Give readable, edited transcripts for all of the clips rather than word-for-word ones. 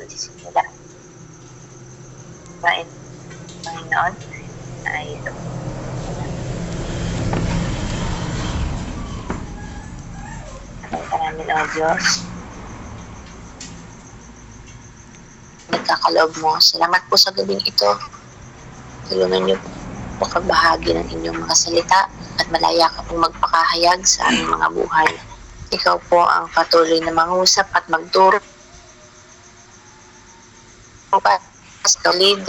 magsisimula. Panginoon ay namin, O Diyos, nagkakaloob mo. Salamat po sa gabing ito. Tulungan niyo po kagbahagi ng inyong mga salita at malaya ka pong magpakahayag sa aming mga buhay. Ikaw po ang patuloy na mangusap at magturo sa lead.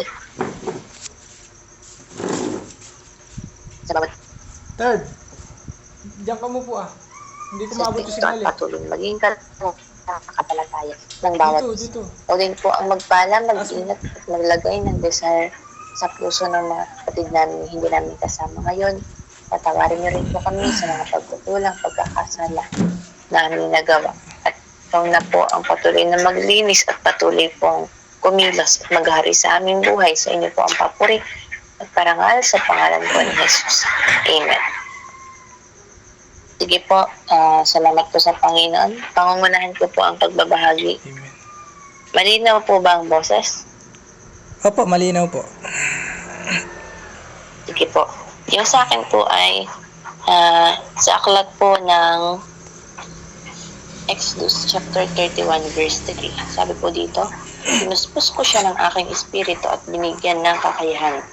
Salamat. Third, diyan ka mo po ah. Hindi ko maabot yung signal eh. Patuloy maging nakakapalataya ng bawat Dito. O din po ang magpala, mag-ingat at maglagay ng desire sa puso ng mga kapatid namin hindi namin kasama ngayon. Patawarin niyo rin po kami sa mga pagkukulang, pagkakasala na aming nagawa. At ikaw na po ang patuloy na maglinis at patuloy pong kumilos at maghari sa aming buhay. Sa inyo po ang papuri at parangal sa pangalan po ni Jesus. Amen. Sige po, salamat po sa Panginoon. Pangungunahan ko po ang pagbabahagi. Amen. Malinaw po ba ang boses? Opo, malinaw po. Sige po. Yung sa akin po ay sa aklat po ng Exodus chapter 31 verse 3. Sabi po dito, pinuspos ko siya ng aking espiritu at binigyan ng kakayahan,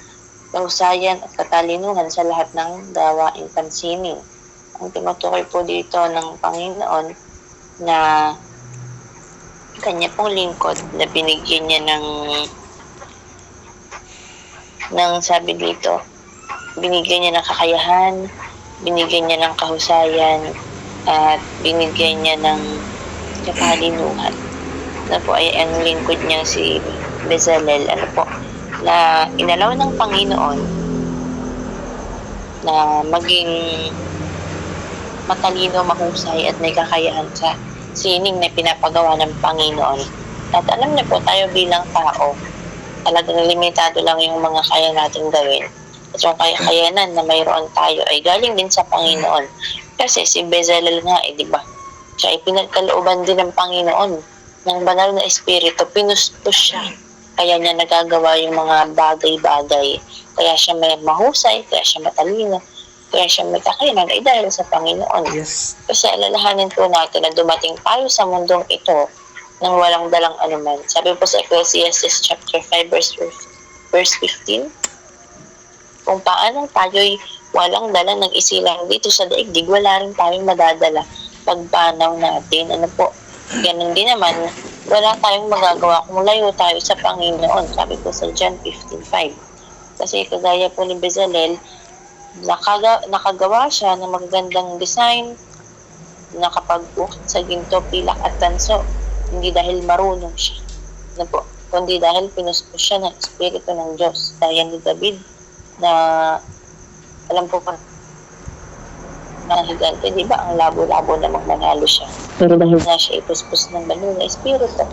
kahusayan at katalinuhan sa lahat ng gawaing pansinin. Ang tinutukoy po dito ng Panginoon na kanya pong lingkod na binigyan niya ng sabi dito, binigyan niya ng kakayahan, binigyan niya ng kahusayan, at binigyan niya ng katalinuhan. Na po ay ang lingkod niya si Bezalel, na inalaw ng Panginoon na maging matalino, mahusay at may kakayahan sa sining na pinapagawa ng Panginoon. At alam niyo po, tayo bilang tao, talagang limitado lang yung mga kaya natin gawin. At yung kakayanan na mayroon tayo ay galing din sa Panginoon. Kasi si Bezalel nga, di ba? Siya ay pinagkalooban din ng Panginoon ng banal na espiritu. Pinuspos siya. Kaya niya nagagawa yung mga bagay-bagay. Kaya siya may mahusay, kaya siya matalino, kaya siya may kakayanan ay dahil sa Panginoon. Yes. Kasi alalahanin po natin na dumating tayo sa mundong ito nang walang dalang anuman. Sabi po sa Ecclesiastes chapter 5 verse 15, kung paano tayo'y walang dala ng isilang dito sa daigdig, wala rin tayong madadala pagpanaw natin. Ganun din naman, wala tayong magagawa kung layo tayo sa Panginoon. Sabi po sa John 15:5. Kasi kagaya po ni Bezalel, nakagawa siya ng magagandang design, nakapag-ukit sa ginto, pilak at tanso, hindi dahil marunong siya, kundi dahil pinuspos siya ng Espiritu ng Diyos. Gaya ni David na alam po pa na higante, di ba? Ang labo-labo na manalo siya. Pero dahil na siya ipuspos ng banal na Espiritu,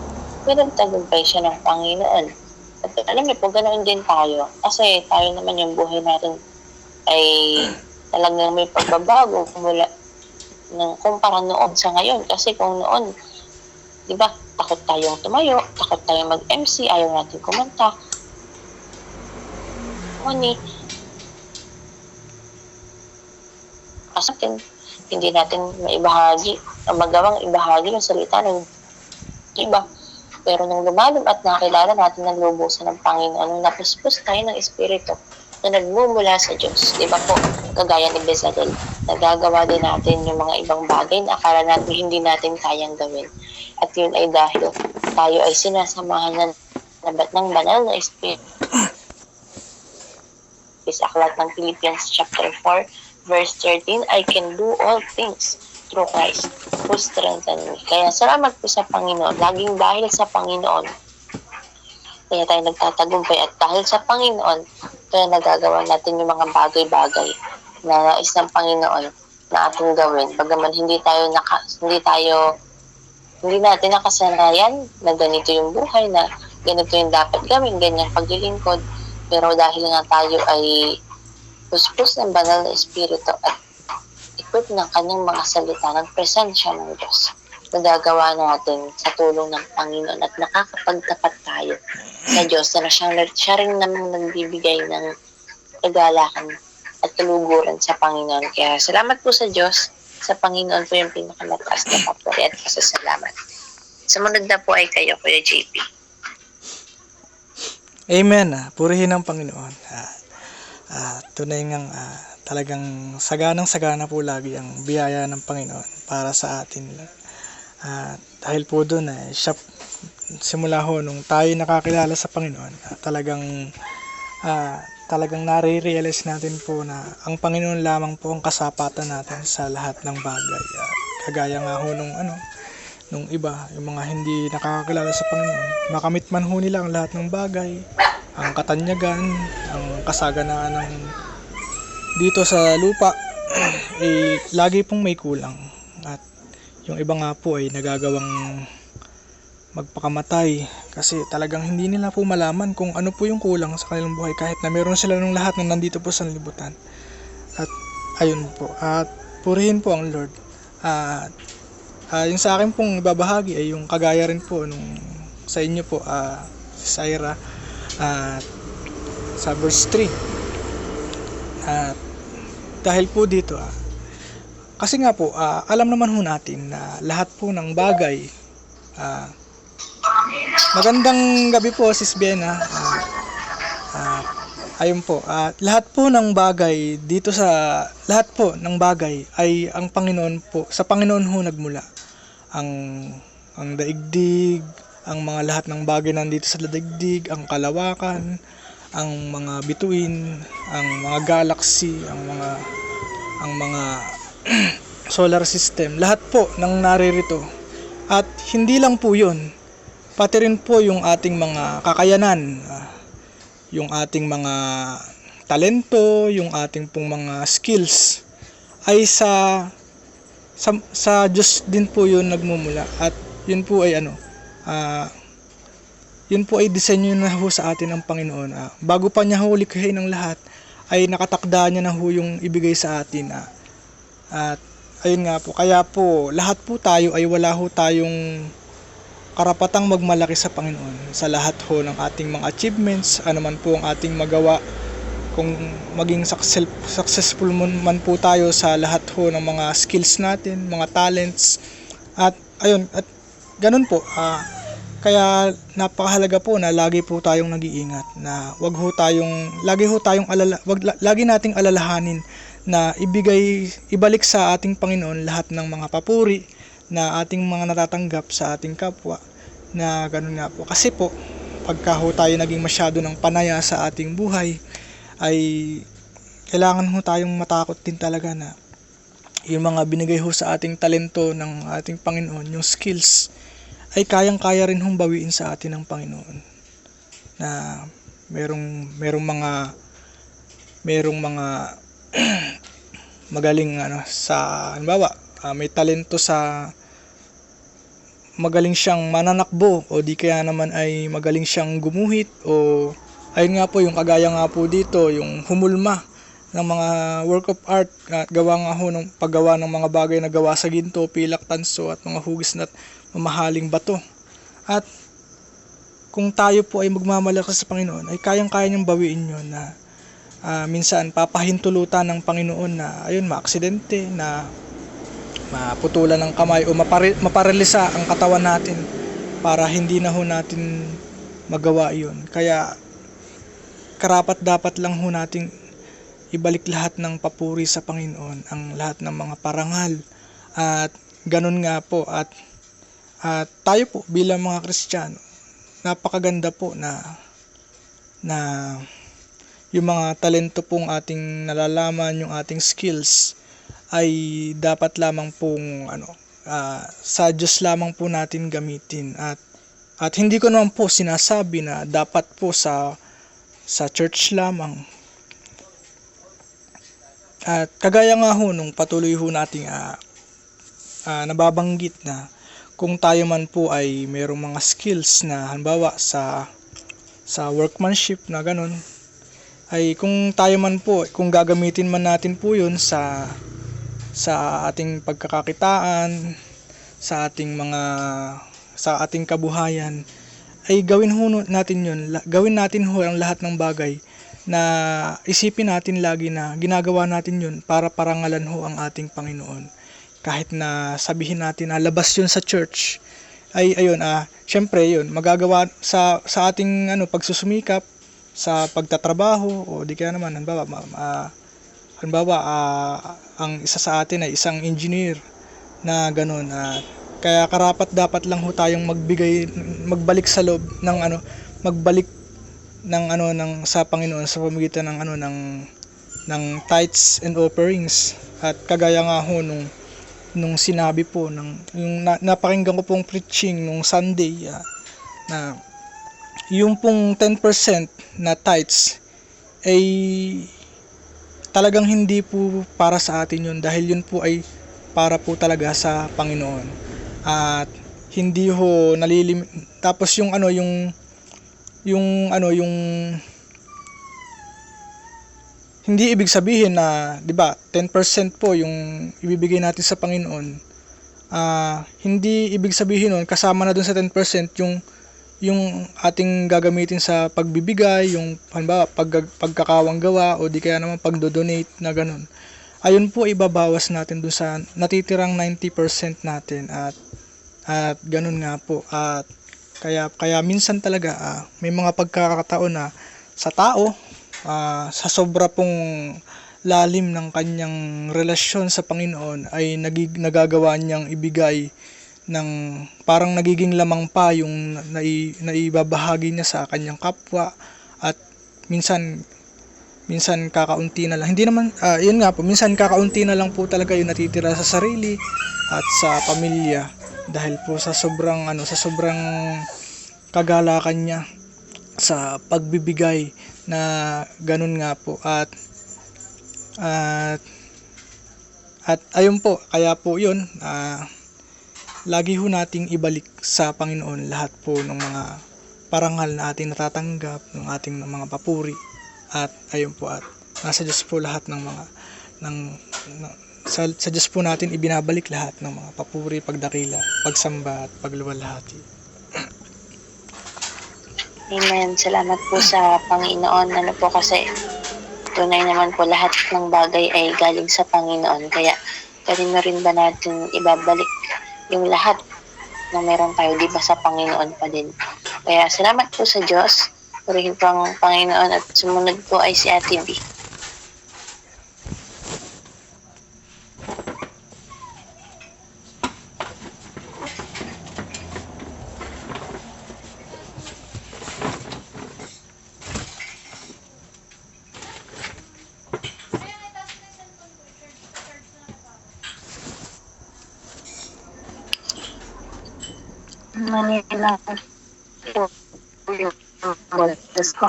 pinagtagumpay siya ng Panginoon. At alam niyo po, ganoon din tayo. Kasi tayo naman yung buhay natin ay talagang may pagbabago mula ng kumpara noon sa ngayon. Kasi kung noon, di ba, takot tayong tumayo, takot tayong mag-MC, ayaw natin kumanta. Kasi hindi natin maibahagi, magawang ibahagi yung salita ng iba. Pero nung lumalab at nakilala natin ng lubusan ng Panginoon, nung napuspos tayo ng Espiritu na nagmumula sa Diyos, di ba po, kagaya ni Bezalel, nagagawa din natin yung mga ibang bagay na akala natin hindi natin kayang gawin. At yun ay dahil tayo ay sinasamahan ng banal na Espiritu. Sa aklat ng Philippians chapter 4 verse 13, I can do all things through Christ who strengthens me. Kaya salamat po sa Panginoon. Laging dahil sa Panginoon, kaya tayo nagtatagumpay. At dahil sa Panginoon, kaya nagagawa natin yung mga bagay-bagay na nais ng Panginoon na ating gawin. Bagaman hindi natin nakasanayan na ganito yung buhay, na ganito yung dapat gawin, ganyang paglilingkod. Pero dahil nga tayo ay puspos ng banal na Espiritu at equip ng kanyang mga salita ng presensya ng Diyos, nagagawa natin sa tulong ng Panginoon at nakakapagtapat tayo sa Diyos na siya rin namang nagbibigay ng kagalakan at kaluguran sa Panginoon. Kaya salamat po sa Diyos. Sa Panginoon po yung pinakamataas na papuri at pasasalamat. Sumunod na po ay kayo, Kuya JP. Amen. Purihin ang Panginoon. Tunay ngang talagang saganang-sagana po lagi ang biyaya ng Panginoon para sa atin. Dahil po doon simula ho nung tayo nakakilala sa Panginoon, talagang nare-realize natin po na ang Panginoon lamang po ang kasapatan natin sa lahat ng bagay. Kagaya nga ho nung iba, yung mga hindi nakakakilala sa Panginoon, makamit man ho nila ang lahat ng bagay, ang katanyagan, ang kasaganaan ng dito sa lupa, lagi pong may kulang. At yung iba nga po ay nagagawang magpakamatay kasi talagang hindi nila po malaman kung ano po yung kulang sa kanilang buhay kahit na meron sila ng lahat na nandito po sa libutan. At ayun po, at purihin po ang Lord. Yung sa akin pong ibabahagi ay yung kagaya rin po nung sa inyo po, si Syra, sa verse 3. At dahil po dito, kasi nga po, alam naman ho natin na lahat po ng bagay, magandang gabi po, Sis Biena. Ayun po, lahat po ng bagay dito lahat po ng bagay ay ang Panginoon po, sa Panginoon ho nagmula. Ang daigdig, ang mga lahat ng bagay nandito sa daigdig, ang kalawakan, ang mga bituin, ang mga galaxy, ang mga solar system, lahat po ng naririto. At hindi lang po 'yun, pati rin po yung ating mga kakayanan, yung ating mga talento, yung ating pong mga skills ay sa Diyos din po 'yun nagmumula. At yun po ay yun po ay disenyo na ho sa atin ng Panginoon. Bago pa niya ho likhain ang lahat, ay nakatakda niya na ho yung ibigay sa atin. At ayun nga po, kaya po lahat po tayo ay wala ho tayong karapatang magmalaki sa Panginoon sa lahat ho ng ating mga achievements, ano man po ang ating magawa, kung maging successful man po tayo sa lahat ho ng mga skills natin, mga talents. At ayun, at ganun po, kaya napakahalaga po na lagi po tayong nag-iingat, na lagi nating alalahanin na ibalik sa ating Panginoon lahat ng mga papuri na ating mga natatanggap sa ating kapwa, na ganun nga po. Kasi po, pagka ho tayo naging masyado ng panaya sa ating buhay, ay kailangan ho tayong matakot din talaga na yung mga binigay ho sa ating talento ng ating Panginoon, yung skills, ay kayang-kaya rin hong bawiin sa atin ng Panginoon. Na merong mga magaling sa halimbawa, may talento sa magaling siyang mananakbo, o di kaya naman ay magaling siyang gumuhit, o ayun nga po yung kagaya nga po dito, yung humulma ng mga work of art, at gawa nga ho ng paggawa ng mga bagay na gawa sa ginto, pilak, tanso at mga hugis na mamahaling bato. At kung tayo po ay magmamalaki sa Panginoon, ay kayang-kaya niyang bawiin yun, na minsan papahintulutan ng Panginoon na ayun, maaksidente, na maputulan ng kamay o maparalisa ang katawan natin para hindi na ho natin magawa iyon. Kaya karapat dapat lang ho nating ibalik lahat ng papuri sa Panginoon, ang lahat ng mga parangal. At ganun nga po, at tayo po bilang mga Kristiyano, napakaganda po na yung mga talento pong ating nalalaman, yung ating skills, ay dapat lamang pong sa Diyos lamang po natin gamitin. At hindi ko naman po sinasabi na dapat po sa church lamang. At kagaya nga ho nung patuloy ho nating nababanggit na kung tayo man po ay mayroong mga skills na halimbawa sa workmanship na ganun, ay kung tayo man po, kung gagamitin man natin po yun sa ating pagkakakitaan, sa ating mga sa ating kabuhayan, ay gawin natin ho ang lahat ng bagay na isipin natin lagi na ginagawa natin yun para parangalan ho ang ating Panginoon. Kahit na sabihin natin na labas yun sa church, ay ayun, syempre yun, magagawa sa ating pagsusumikap sa pagtatrabaho, o di kaya naman halimbawa ang isa sa atin ay isang engineer na ganun, kaya karapat dapat lang ho tayong magbalik sa loob ng magbalik ng sa Panginoon sa pamamagitan ng tithes and offerings. At kagaya nga ho nung sinabi po yung napakinggan ko pong preaching nung Sunday, na yung pong 10% na tithes ay talagang hindi po para sa atin yun, dahil yun po ay para po talaga sa Panginoon. At hindi ho tapos yung hindi ibig sabihin na, 'di ba, 10% po yung ibibigay natin sa Panginoon. Hindi ibig sabihin nun kasama na dun sa 10% yung ating gagamitin sa pagbibigay, yung halimbawa pagkakawang gawa, o di kaya naman pagdo-donate na ganun. Ayun po ibabawas natin dun sa natitirang 90% natin, at ganun nga po. At kaya minsan talaga may mga pagkakataon na sa tao, sa sobra pong lalim ng kanyang relasyon sa Panginoon, ay nagagawa niyang ibigay ng parang nagiging lamang pa yung naibabahagi niya sa kanyang kapwa, at minsan kakaunti na lang. Hindi naman, yun nga po, minsan kakaunti na lang po talaga yung natitira sa sarili at sa pamilya, dahil po sa sobrang kagalakan niya sa pagbibigay na ganun nga po. At ayun po, kaya po yun, lagi ho nating ibalik sa Panginoon lahat po ng mga parangal na ating natatanggap, ng ating mga papuri. At ayun po, at nasa Diyos po lahat ng mga sa Diyos po natin ibinabalik lahat ng mga papuri, pagdakila, pagsamba at pagluwalhati. Amen. Salamat po sa Panginoon. Po kasi tunay naman po lahat ng bagay ay galing sa Panginoon. Kaya na rin ba natin ibabalik yung lahat na meron tayo, di ba, sa Panginoon pa din. Kaya salamat po sa Diyos. Purihin po ang Panginoon, at sumunod po ay si Ate B. Manila po yung boses ko.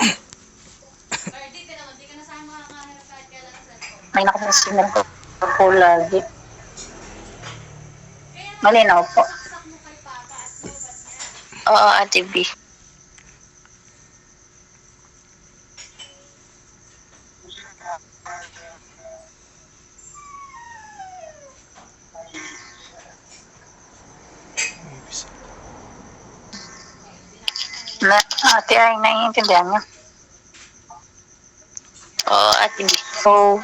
May nakapasinan ko po lagi. Malinaw po. Oo, Ate B. Ate ay naiintindihan niya. Oo, Ate B. So,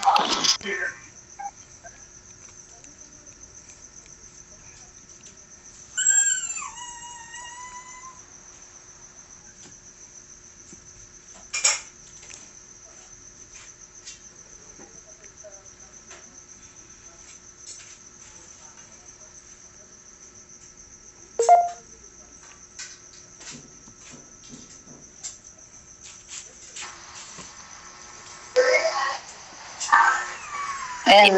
ayan,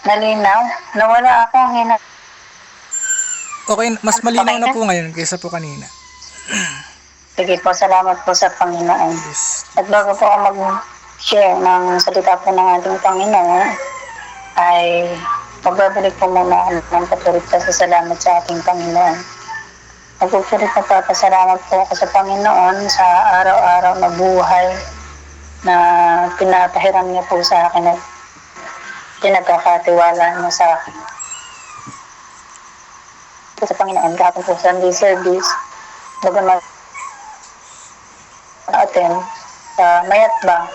nalinaw. Nawala ako ang hina. Okay, mas malinaw na po ngayon kaysa po kanina. Sige po, salamat po sa Panginoon. Yes. At bago po ako mag-share ng salita po ng ating Panginoon, ay magbabalik po muna ako ng patuloy sa salamat sa ating Panginoon. Magpupulit na papasalamat po ako sa Panginoon sa araw-araw na buhay na pinapahiram niya po sa akin at pinagkakatiwala niya sa akin. po sa Panginoon, kahapon po Sunday service, bagamat attend sa Mayatba,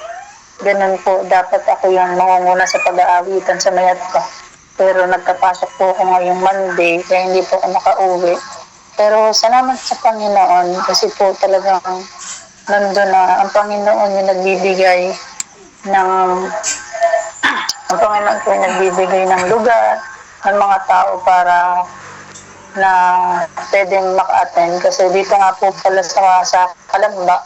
ganun po, dapat ako yung mangunguna sa pag-aawitan sa Mayatba. Pero nagkapasok po ako ngayong Monday, kaya hindi po ako makauwi. Pero salamat sa Panginoon kasi po talagang nandun na ang Panginoon yung nagbibigay ng ang Panginoon po yung nagbibigay ng lugar ng mga tao para na pwedeng maka-attend kasi dito nga po pala sa Kalamba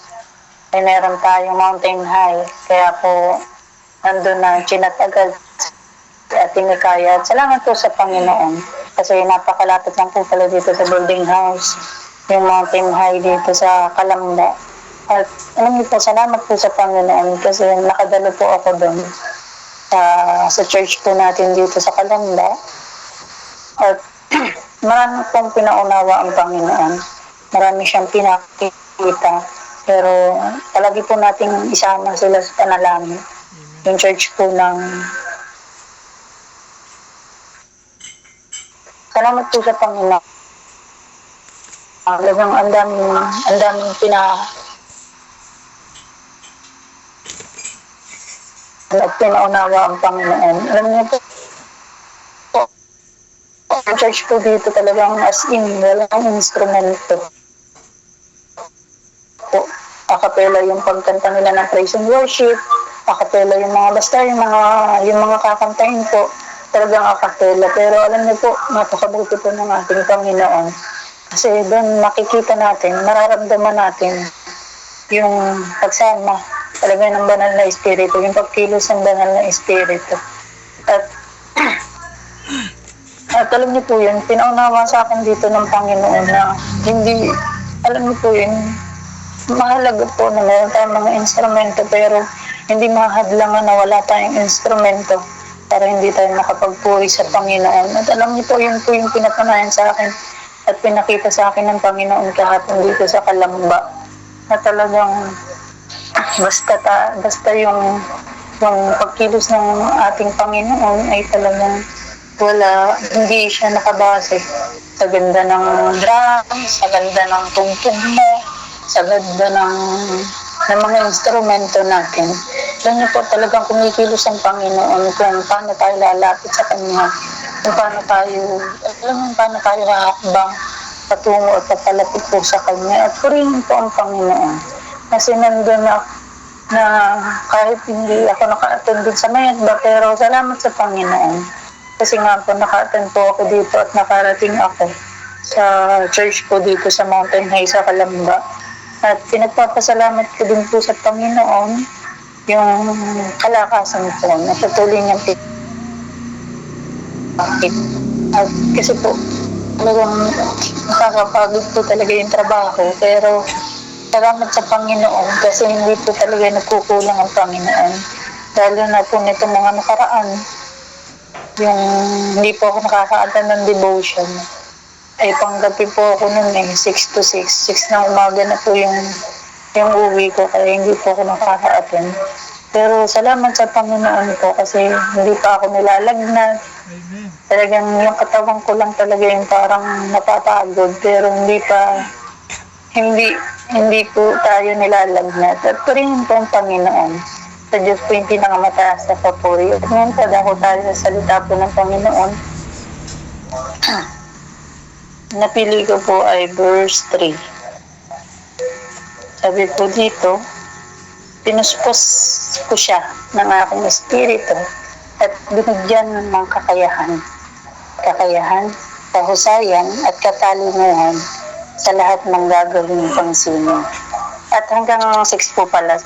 ay meron tayong mountain high kaya po nandun na chinat agad at tinikaya. Salamat po sa Panginoon kasi napakalapit lang po pala dito sa building house yung mountain high dito sa Kalamba. At alam niyo po, salamat po sa Panginoon kasi nakadalo po ako doon sa church po natin dito sa Kalamba. At marami pong pinaunawa ang Panginoon. Marami siyang pinakita. Pero palagi po nating isama sila sa panalangin. Yung church po ng salamat po sa Panginoon. Talagang ang daming pinaunawa ang Panginoon. Alam niyo po, ang church po dito talagang as in, walang instrumento. Po, akapela yung pagkanta nila ng praise and worship, akapela yung mga basta, yung mga kakantahin po, talagang akapela. Pero alam niyo po, napakabuti po ng ating Panginoon. Kasi doon makikita natin, mararamdaman natin yung pagsama talaga ng banal na espiritu, yung pagkilos ng banal na espiritu. At alam niyo po yun, pinaunawa sa akin dito ng Panginoon na hindi, alam niyo po yun, mahalaga po na meron tayong mga instrumento pero hindi mahadlangan na wala tayong instrumento para hindi tayo makapagpuri sa Panginoon. At alam niyo po yung pinatunayan sa akin at pinakita sa akin ng Panginoon kahapon dito sa Kalamba na talagang basta yung pagkilos ng ating Panginoon ay talagang hindi siya nakabase sa ganda ng drum, sa ganda ng tungtong mo, sa ganda ng mga instrumento natin. Doon niyo po talagang kumikilos ang Panginoon kung paano tayo lalapit sa Kanya, kung paano tayo hahakbang patungo at papalapit po sa Kanya. At purihin po ang Panginoon. Kasi nandun na kahit hindi ako naka-attend din sa Mayatba, pero salamat sa Panginoon. Kasi nga po, naka-attend po ako dito at nakarating ako sa church po dito sa Mountain High sa Kalamba. At pinagpapasalamat ko din po sa Panginoon yung kalakasan po na patuloy niyang pinakit. At kasi po, talagang nakakapagod po talaga yung trabaho, pero salamat sa Panginoon kasi hindi po talaga nagkukulang ang Panginoon. Lalo na po nitong mga nakaraan, yung hindi po ako nakaka-attend ng devotion. Ay panggabi po ako noon 6 to 6. 6 ng umaga na po yung uwi ko kaya hindi po ako nakaka-attend. Pero salamat sa Panginoon po kasi hindi pa ako nilalagnat. Talagang yung katawan ko lang talaga yung parang napapagod pero hindi po tayo nilalagnat. At purihin po ang Panginoon. Sa Diyos po yung pinakamataas na papuri. At ngayon padako tayo sa salita po ng Panginoon. Napili ko po ay verse 3. Sabi po dito, pinuspos ko siya ng aking espiritu at binigyan ng kakayahan, kahusayan at katalinuhan sa lahat ng gagawin pang sino. At hanggang 6 po pala,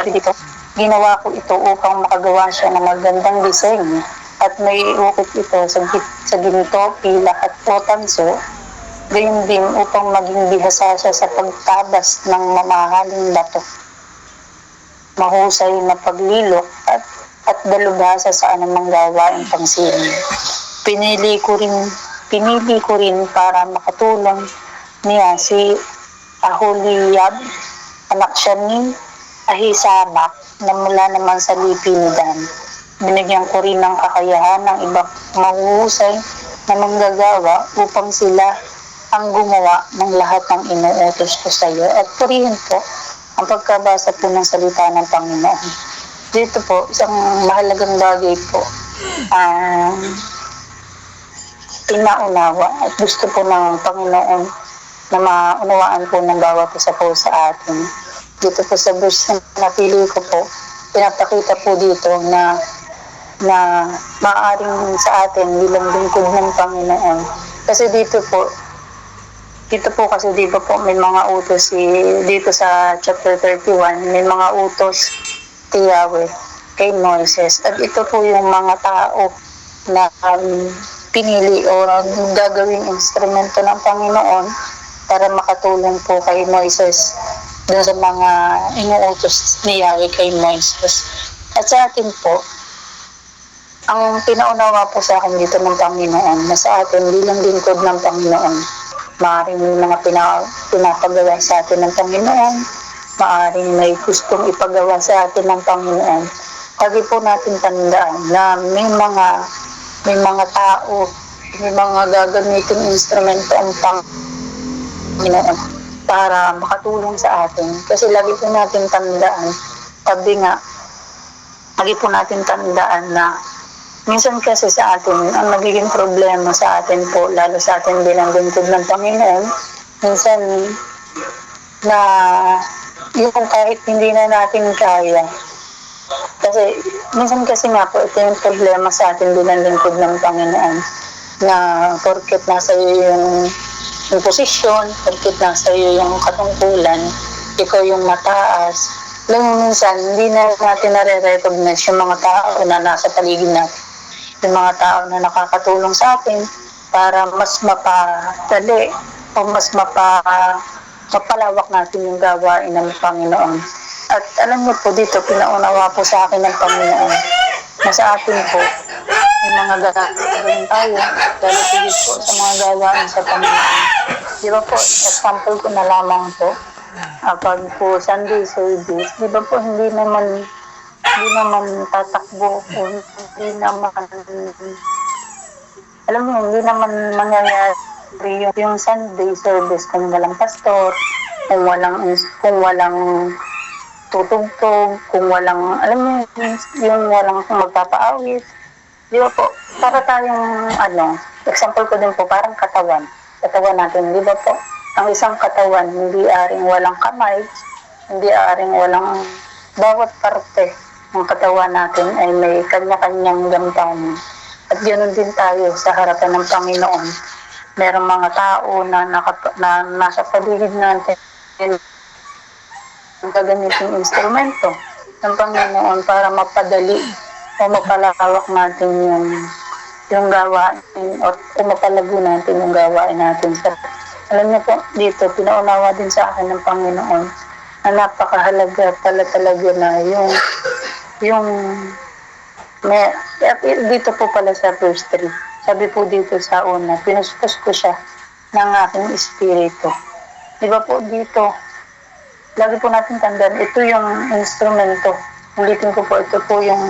dito, ginawa ko ito upang makagawa siya ng magandang disenyo at may ukit ito sa ginto, pilak at potanso, gayon din upang maging bihasa siya sa pagtabas ng mamahaling bato. Mahusay na paglilok at dalubhasa sa anumang gawain pang sino. Pinili ko rin para makatulong niya si Aholiab, anak siya ni Ahisamak, na mula naman sa lipi ni Dan. Binigyan ko rin ng kakayahan ng ibang mahuhusay na manggagawa upang sila ang gumawa ng lahat ng inuutos ko sa iyo at purihin po ang pagkabasa po ng salita ng Panginoon. Dito po, isang mahalagang bagay po ang pinaunawa at gusto po ng Panginoon na maunawaan po ng bawat isa po sa atin. Dito po sa verse na napili ko po, pinapakita po dito na maaaring sa atin bilang lingkod ng Panginoon. Kasi dito po kasi di ba po may mga utos dito sa chapter 31, may mga utos si Yahweh kay Moises. At ito po yung mga tao na pinili o gagawing instrumento ng Panginoon para makatulong po kay Moises dun sa mga inuutos ni Yahweh kay Moises. At sa atin po, ang pinaunawa po sa akin dito ng Panginoon na sa atin bilang lingkod ng Panginoon, maaaring may mga pinapagawa sa atin ng Panginoon, maaaring may gustong ipagawa sa atin ng Panginoon. Lagi po natin tandaan na may mga tao, may mga gagamiting instrumento ang Panginoon para makatulong sa atin. Kasi lagi po natin tandaan, lagi po natin tandaan na minsan kasi sa atin, ang nagiging problema sa atin po, lalo sa atin bilang lingkod ng Panginoon, minsan na yung kahit hindi na natin kaya. Kasi minsan kasi nga po, ito yung problema sa atin bilang lingkod ng Panginoon, na porket nasa iyo yung posisyon, porket nasa iyo yung katungkulan, ikaw yung mataas, lang minsan hindi na natin nare-recognize yung mga tao na nasa paligid natin, yung mga tao na nakakatulong sa atin para mas mapadali o mas mapalawak natin yung gawain ng Panginoon. At alam niyo po dito, pinaunawa po sa akin ng Panginoon na sa atin po, yung mga gagawin tayo, dahil tigit po sa mga gawain sa Panginoon. Di ba po, example ko na lamang po, pag po Sunday service, di ba po hindi naman tatakbo o hindi naman, alam mo, hindi naman mangyayari yung Sunday service kung walang pastor, kung walang tutugtog, kung walang, alam mo, yung walang magpapaawit. Di ba po, para tayong, example ko din po, parang katawan natin, di ba po? Ang isang katawan, hindi aring walang kamay, hindi aring walang, bawat parte ng katawan natin ay may kanya-kanyang gampanin. At ganoon din tayo sa harapan ng Panginoon. Merong mga tao na nasa paligid natin ang gagamiting instrumento ng Panginoon para mapadali o mapalawak natin yung gawain o mapalago natin yung gawain natin. Alam niyo po, dito, pinaunawa din sa akin ng Panginoon na napakahalaga pala talaga na dito po pala sa verse 3. Sabi po dito sa una, pinuspos ko siya ng aking espiritu. Di ba po dito, lagi po natin tandaan, ito yung instrumento. Ulitin ko po, ito po yung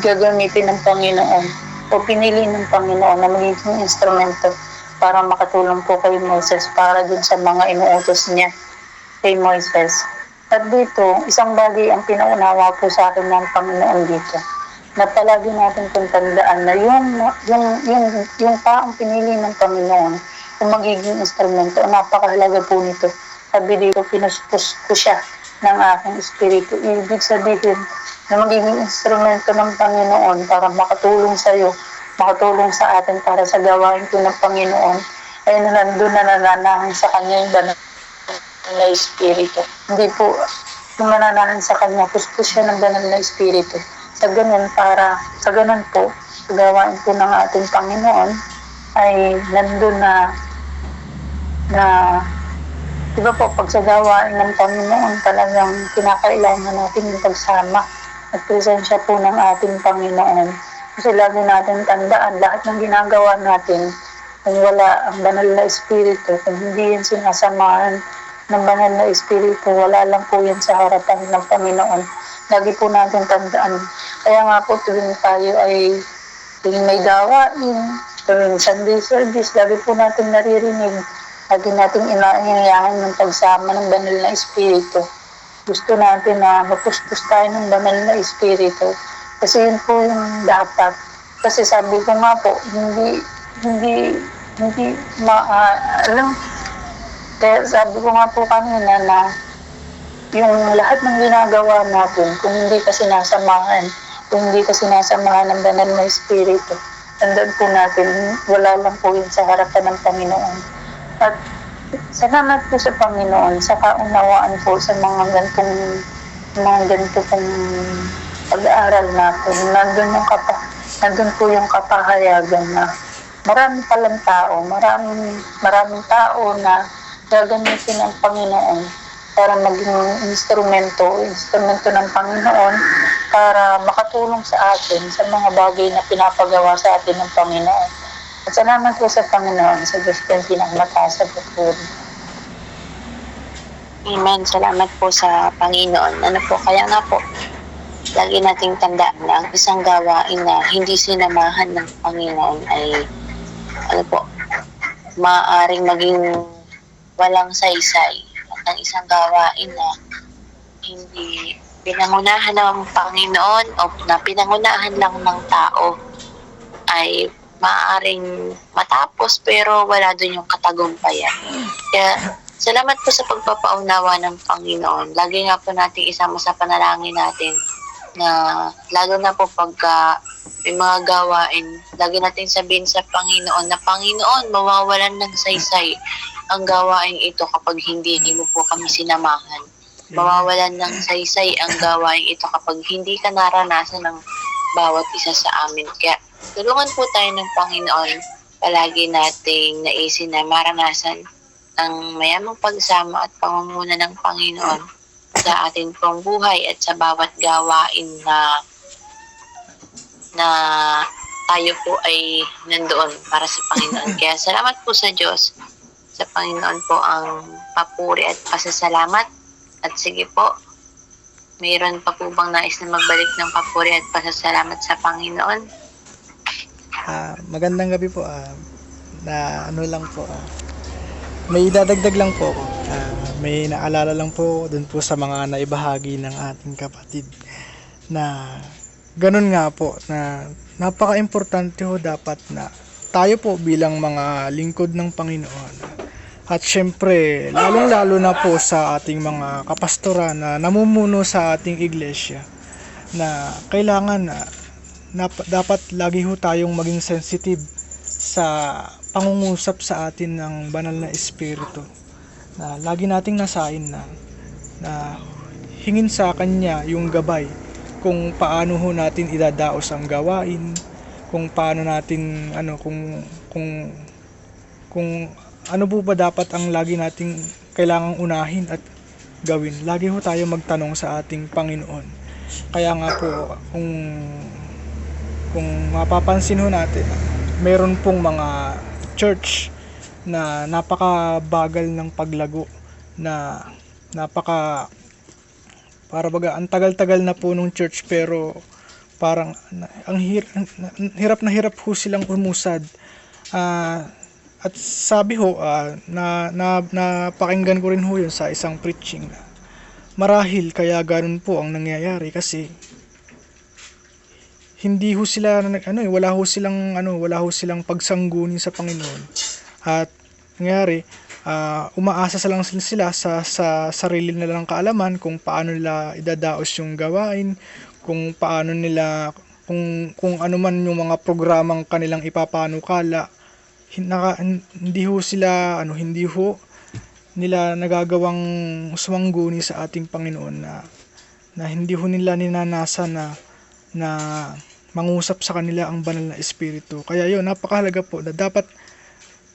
gagamitin ng Panginoon o pinili ng Panginoon na magiging instrumento para makatulong po kay Moises para dun sa mga inuutos niya kay Moises. At dito, isang bagay ang pinaunawa po sa akin ng Panginoon dito, na palagi natin kung tandaan na yung taong pinili ng Panginoon kung magiging instrumento, napakahalaga po nito. Sabi dito, pinuspos ko siya ng aking espiritu. Ibig sabihin na magiging instrumento ng Panginoon para makatulong sa iyo, makatulong sa atin para sa gawain ko ng Panginoon, ay nandun na nananahan sa Kanya yung banal na espiritu. Hindi po yung nananahan sa Kanya, puspos siya ng banal na espiritu. Sa ganun po, sa gawain ko ng ating Panginoon, ay nandun na di ba po, pag sa gawain ng Panginoon, talagang kinakailangan natin yung pagsama at presensya po ng ating Panginoon. Kasi lagi natin tandaan, lahat ng ginagawa natin, kung wala ang banal na espiritu, kung hindi yan sinasamahan ng banal na espiritu, wala lang po yan sa harapan ng Panginoon. Lagi po natin tandaan. Kaya nga po tuwing tayo ay tuwing may gawain, Tuwing Sunday service, lagi po natin naririnig, lagi natin inaanyayahan ng pagsama ng banal na Espiritu. Gusto natin na mapuspos tayo ng banal na Espiritu. Kasi yun po yung dapat. Kasi sabi ko nga po, hindi, alam, kaya sabi ko nga po kanina na yung lahat ng ginagawa natin, kung hindi ka sinasamahan, kung hindi ka sinasamahan ng banal na Espiritu, tandaan po natin, wala lang po yun sa harapan ng Panginoon. At salamat po sa Panginoon, sa kaunawaan po sa mga ganito pong pag-aaral natin. Nandun po yung kapahayagan na marami palang tao, maraming tao na gagamitin ng Panginoon para maging instrumento ng Panginoon para makatulong sa atin sa mga bagay na pinapagawa sa atin ng Panginoon. At salamat po sa Panginoon, sa Diyos ko yung pinagmataas sa pagpuri. Amen. Salamat po sa Panginoon. Kaya nga po, lagi nating tandaan na ang isang gawain na hindi sinamahan ng Panginoon ay, maaaring maging walang saysay. At ang isang gawain na hindi pinangunahan ng Panginoon o na pinangunahan lang ng tao ay maaaring matapos pero wala dun yung katagumpayan. Kaya salamat po sa pagpapaunawa ng Panginoon. Lagi nga po natin isama sa panalangin natin na lalo na po pagka may mga gawain, lagi natin sabihin sa Panginoon na Panginoon, mawawalan ng saysay ang gawain ito kapag hindi mo po kami sinamahan. Mawawalan ng saysay ang gawain ito kapag hindi ka naranasan ng bawat isa sa amin. Kaya tulungan po tayo ng Panginoon, palagi nating naisin na maranasan ang mayamang pagsama at pangunguna ng Panginoon sa ating pong buhay at sa bawat gawain na tayo po ay nandoon para sa Panginoon. Kaya salamat po sa Diyos. Sa Panginoon po ang papuri at pasasalamat. At sige po, mayroon pa po bang nais na magbalik ng papuri at pasasalamat sa Panginoon? Magandang gabi po. May idadagdag lang po ako. May naalala lang po dun po sa mga naibahagi ng ating kapatid na ganun nga po na napaka-importante ho dapat na tayo po bilang mga lingkod ng Panginoon at syempre lalong-lalo na po sa ating mga kapastora na namumuno sa ating iglesia na kailangan na dapat lagi ho tayong maging sensitive sa pangungusap sa atin ng banal na Espiritu, na lagi nating nasain na hingin sa Kanya yung gabay kung paano ho natin idadaos ang gawain, kung paano natin kung ano po ba dapat ang lagi nating kailangang unahin at gawin. Lagi ho tayo magtanong sa ating Panginoon. Kaya nga po kung mapapansin ho natin, meron pong mga church na napakabagal ng paglago, na para baga ang tagal-tagal na po nung church pero parang ang hirap na hirap ho silang umusad. At sabi ho napakinggan ko rin ho yun sa isang preaching na marahil kaya ganun po ang nangyayari kasi hindi ho sila wala ho silang pagsanggunin sa Panginoon. At nangyari, umaasa lang sila sa sarili nilang kaalaman kung paano nila idadaos yung gawain, kung paano nila kung ano man yung mga programang kanilang ipapanukala. Hindi ho nila nagagawang sumangguni sa ating Panginoon na hindi ho nila ninanasa na mangusap sa kanila ang banal na Espiritu. Kaya yun, napakahalaga po na dapat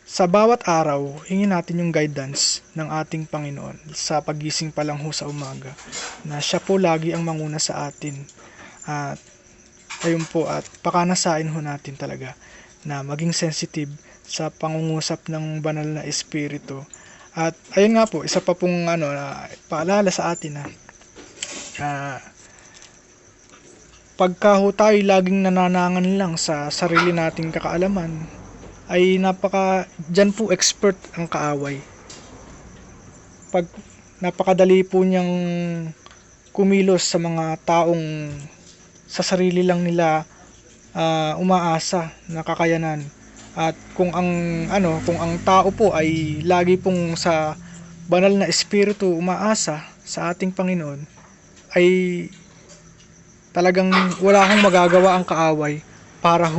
sa bawat araw, hingin natin yung guidance ng ating Panginoon sa pagising pa lang ho sa umaga, na siya po lagi ang manguna sa atin. At ayun po, at pakanasain ho natin talaga na maging sensitive sa pangungusap ng banal na Espiritu. At ayun nga po, isa pa pong paalala sa atin pagka ho tayo laging nananangan lang sa sarili nating kakaalaman, ay diyan po expert ang kaaway. Pag napakadali po niyang kumilos sa mga taong sa sarili lang nila umaasa na kakayanan. At kung ang tao po ay lagi pong sa banal na espiritu umaasa sa ating Panginoon, ay talagang wala akong magagawa ang kaaway para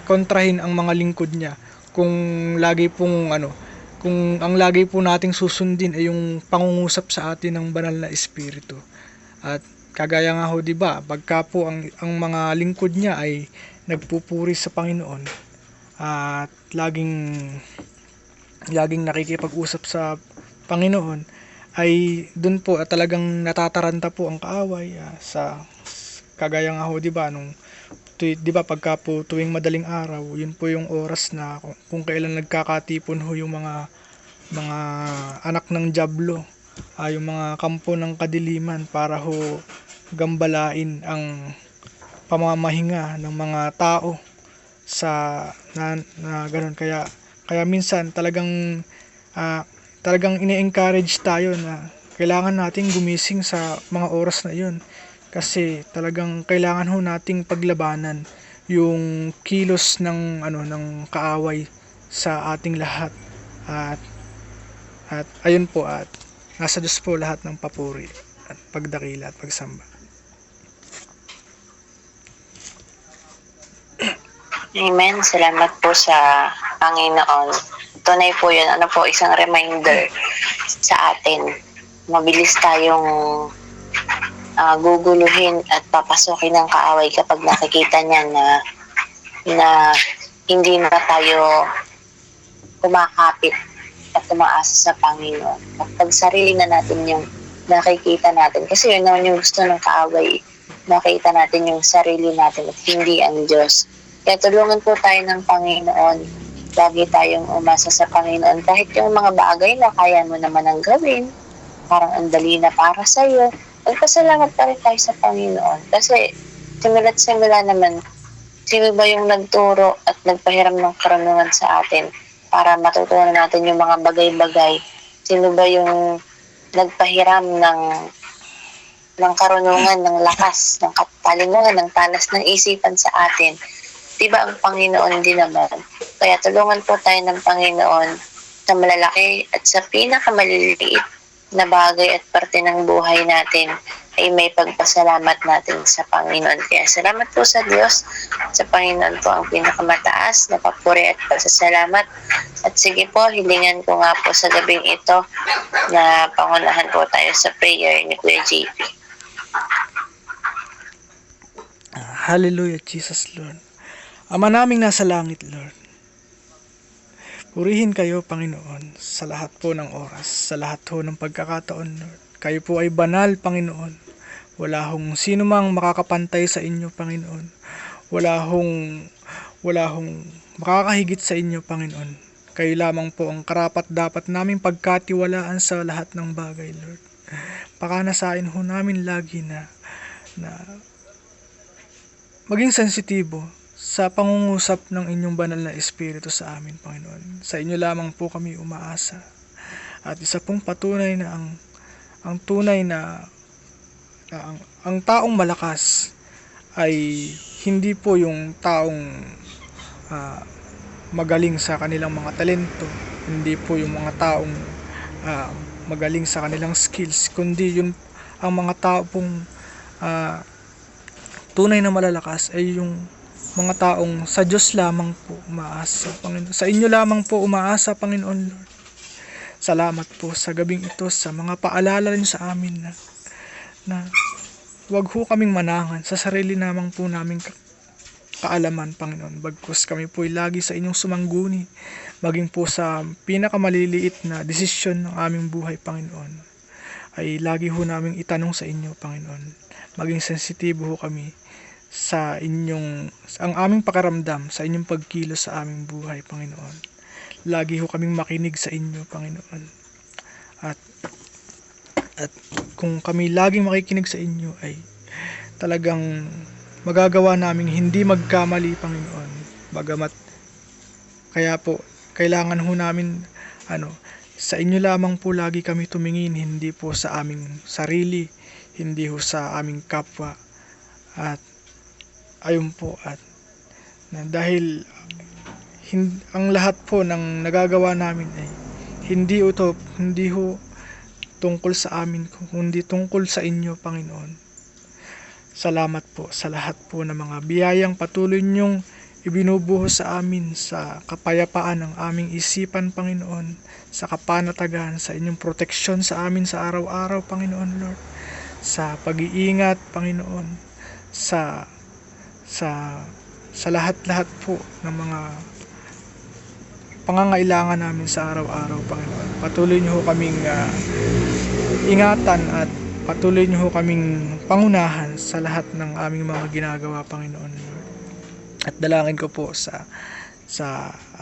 kontrahin ang mga lingkod niya. Kung ang lagi po nating susundin ay yung pangungusap sa atin ng banal na espiritu. At kagaya nga ho, 'di ba, pagka po ang mga lingkod niya ay nagpupuri sa Panginoon at laging nakikipag-usap sa Panginoon, ay dun po talagang natataranta po ang kaaway. Sa kagaya nga ho, 'di ba, pagka po tuwing madaling araw, yun po yung oras na kung kailan nagkakatipon ho yung mga anak ng dyablo, yung mga kampo ng kadiliman para ho gambalain ang pamamahinga ng mga tao na ganun. Kaya minsan talagang ine-encourage tayo na kailangan nating gumising sa mga oras na yun, kasi talagang kailangan ho nating paglabanan yung kilos ng kaaway sa ating lahat. At ayun po, at nasa Diyos po lahat ng papuri at pagdakila at pagsamba. Amen. Salamat po sa Panginoon. Tunay po yun. Isang reminder sa atin. Mabilis tayong guguluhin at papasukin ng kaaway kapag nakikita niya na hindi na tayo kumakapit at tumaasa sa Panginoon. At pag sarili na natin yung nakikita natin, kasi yun naman yung gusto ng kaaway, makita natin yung sarili natin at hindi ang Diyos. Kaya tulungan po tayo ng Panginoon. Lagi tayong umasa sa Panginoon. Kahit yung mga bagay na kaya mo naman ang gawin, parang ang dali na para sa'yo, magpasalamat pa rin tayo sa Panginoon. Kasi simula't simula naman, sino ba yung nagturo at nagpahiram ng karunungan sa atin para matutunan natin yung mga bagay-bagay? Sino ba yung nagpahiram ng karunungan, ng lakas, ng katalungan, ng talas ng isipan sa atin? Diba ang Panginoon din naman? Kaya tulungan po tayo ng Panginoon sa malalaki at sa pinakamaliliit na bagay at parte ng buhay natin ay may pagpasalamat natin sa Panginoon. Kaya salamat po sa Diyos. Sa Panginoon po ang pinakamataas na papuri at pasasalamat. At sige po, hilingan ko nga po sa gabing ito na pangunahan po tayo sa prayer ni Kuya JP. Hallelujah, Jesus, Lord. Ama naming nasa langit, Lord, purihin kayo, Panginoon, sa lahat po ng oras, sa lahat po ng pagkakataon, Lord. Kayo po ay banal, Panginoon. Wala hong sino mang makakapantay sa inyo, Panginoon. Wala hong makakahigit sa inyo, Panginoon. Kayo lamang po ang karapat dapat naming pagkatiwalaan sa lahat ng bagay, Lord. Pakanasain ho namin lagi na maging sensitibo sa pangungusap ng inyong banal na espiritu sa amin, Panginoon. Sa inyo lamang po kami umaasa. At isa pong patunay na ang tunay na ang taong malakas ay hindi po yung taong magaling sa kanilang mga talento, hindi po yung mga taong magaling sa kanilang skills, kundi yung ang mga tao pong tunay na malalakas ay yung mga taong sa Diyos lamang po umaasa, Panginoon. Sa inyo lamang po umaasa, Panginoon, Lord. Salamat po sa gabing ito, sa mga paalala rin sa amin na wag ho kaming manangan sa sarili namang po naming kaalaman, Panginoon. Bagkus kami po ay lagi sa inyong sumangguni, maging po sa pinakamaliliit na desisyon ng aming buhay, Panginoon, ay lagi ho naming itanong sa inyo, Panginoon. Maging sensitibo ho kami sa ang aming pakiramdam, sa inyong pagkilos sa aming buhay, Panginoon. Lagi ho kaming makinig sa inyo, Panginoon. At kung kami laging makikinig sa inyo, ay talagang magagawa naming hindi magkamali, Panginoon. Bagamat Kaya po, kailangan ho namin, sa inyo lamang po lagi kami tumingin, hindi po sa aming sarili, hindi ho sa aming kapwa. At ayun po, at dahil ang lahat po ng nagagawa namin ay hindi ho tungkol sa amin, kundi tungkol sa inyo, Panginoon. Salamat po sa lahat po ng mga biyayang patuloy niyong ibinubuhos sa amin, sa kapayapaan ng aming isipan, Panginoon, sa kapanatagan, sa inyong proteksyon sa amin sa araw-araw, Panginoon Lord, sa pag-iingat, Panginoon, sa lahat-lahat po ng mga pangangailangan namin sa araw-araw, Panginoon. Patuloy niyo ho kaming ingatan at patuloy niyo ho kaming pangunahan sa lahat ng aming mga ginagawa, Panginoon Lord. At dalangin ko po sa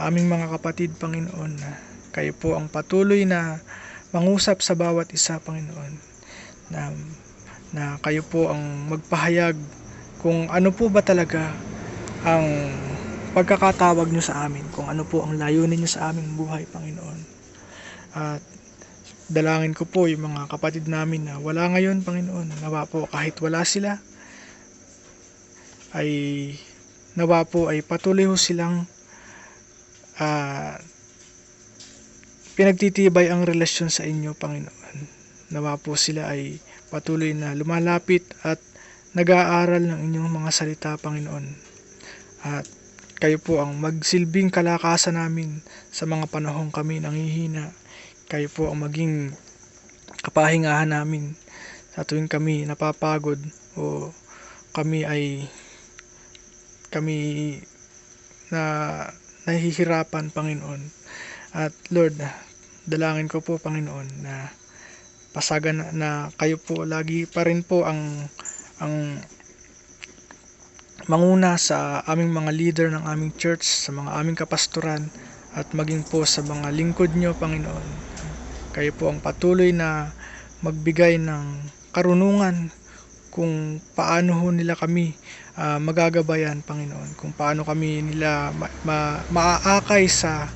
aming mga kapatid, Panginoon, na kayo po ang patuloy na mangusap sa bawat isa, Panginoon, na kayo po ang magpahayag kung ano po ba talaga ang pagkakatawag nyo sa amin, kung ano po ang layunin nyo sa aming buhay, Panginoon. At dalangin ko po yung mga kapatid namin na wala ngayon, Panginoon, nawa po kahit wala sila, ay nawa po ay patuloy ho silang pinagtitibay ang relasyon sa inyo, Panginoon. Nawa po sila ay patuloy na lumalapit at nag-aaral ng inyong mga salita, Panginoon. At kayo po ang magsilbing kalakasan namin sa mga panahong kami nanghihina. Kayo po ang maging kapahingahan namin sa tuwing kami napapagod o kami na nahihirapan, Panginoon. At Lord, dalangin ko po, Panginoon, na pasagan na kayo po lagi pa rin po ang manguna sa aming mga leader ng aming church, sa mga aming kapastoran, at maging po sa mga lingkod nyo, Panginoon. Kayo po ang patuloy na magbigay ng karunungan kung paano ho nila kami magagabayan, Panginoon. Kung paano kami nila maaakay sa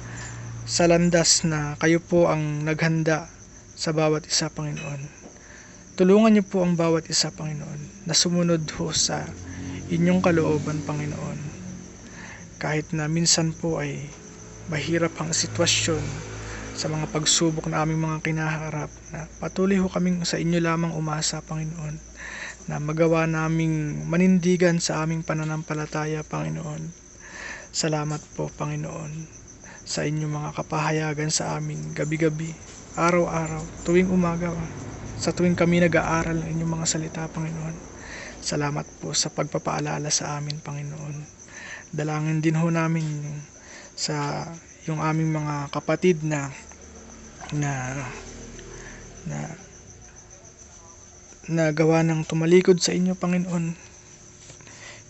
landas na kayo po ang naghanda sa bawat isa, Panginoon. Tulungan niyo po ang bawat isa, Panginoon, na sumunod ho sa inyong kalooban, Panginoon. Kahit na minsan po ay mahirap ang sitwasyon sa mga pagsubok na aming mga kinaharap, na patuloy ho kaming sa inyo lamang umasa, Panginoon, na magawa naming manindigan sa aming pananampalataya, Panginoon. Salamat po, Panginoon, sa inyong mga kapahayagan sa amin gabi-gabi, araw-araw, tuwing umaga, sa tuwing kami nag-aaral ng inyong mga salita, Panginoon. Salamat po sa pagpapaalala sa amin, Panginoon. Dalangin din ho namin sa yung aming mga kapatid na gawa ng tumalikod sa inyo, Panginoon.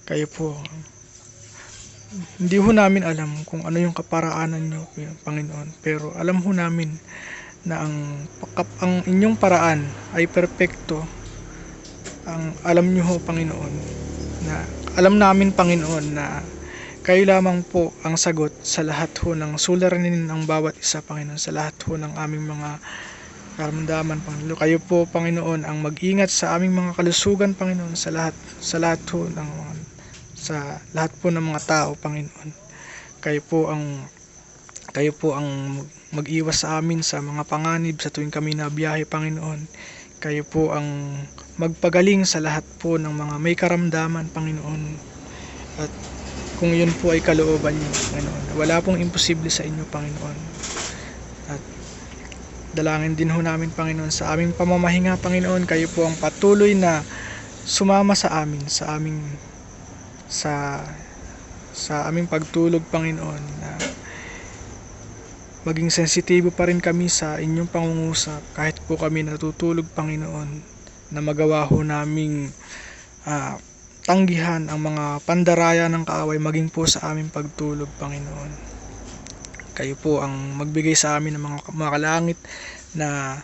Kayo po, hindi ho namin alam kung ano yung kaparaanan nyo, Panginoon, pero alam ho namin na ang inyong paraan ay perpekto. Ang alam nyo ho, Panginoon, na alam namin, Panginoon, na kayo lamang po ang sagot sa lahat ho ng suliranin ng bawat isa, Panginoon, sa lahat ho ng aming mga karamdaman, Panginoon. Kayo po, Panginoon, ang mag-ingat sa aming mga kalusugan, Panginoon, sa lahat po ng mga tao, Panginoon. Kayo po ang mag-iwas sa amin sa mga panganib sa tuwing kami nabiyahe, Panginoon. Kayo po ang magpagaling sa lahat po ng mga may karamdaman, Panginoon. At kung yun po ay kalooban niyo, Panginoon, wala pong imposible sa inyo, Panginoon. At dalangin din ho namin, Panginoon, sa aming pamamahinga, Panginoon, kayo po ang patuloy na sumama sa amin, sa aming pagtulog, Panginoon, na maging sensitibo pa rin kami sa inyong pangungusap kahit po kami natutulog, Panginoon, na magawa ho naming tanggihan ang mga pandaraya ng kaaway maging po sa aming pagtulog, Panginoon. Kayo po ang magbigay sa amin ng mga kalangit na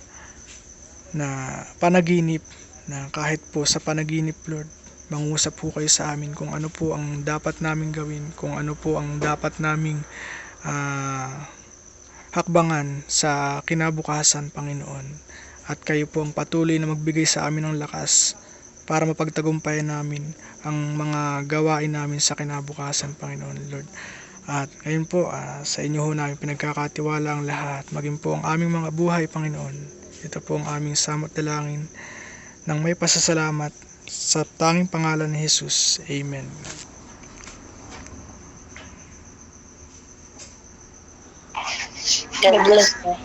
panaginip, na kahit po sa panaginip, Lord, mangusap po kayo sa amin kung ano po ang dapat naming gawin, kung ano po ang dapat naming hakbangan sa kinabukasan, Panginoon. At kayo po ang patuloy na magbigay sa amin ng lakas para mapagtagumpayan namin ang mga gawain namin sa kinabukasan, Panginoon Lord. At ngayon po, sa inyo ho namin pinagkakatiwala ang lahat, maging po ang aming mga buhay, Panginoon. Ito po ang aming samot dalangin ng may pasasalamat sa tanging pangalan ni Jesus. Amen. God bless po.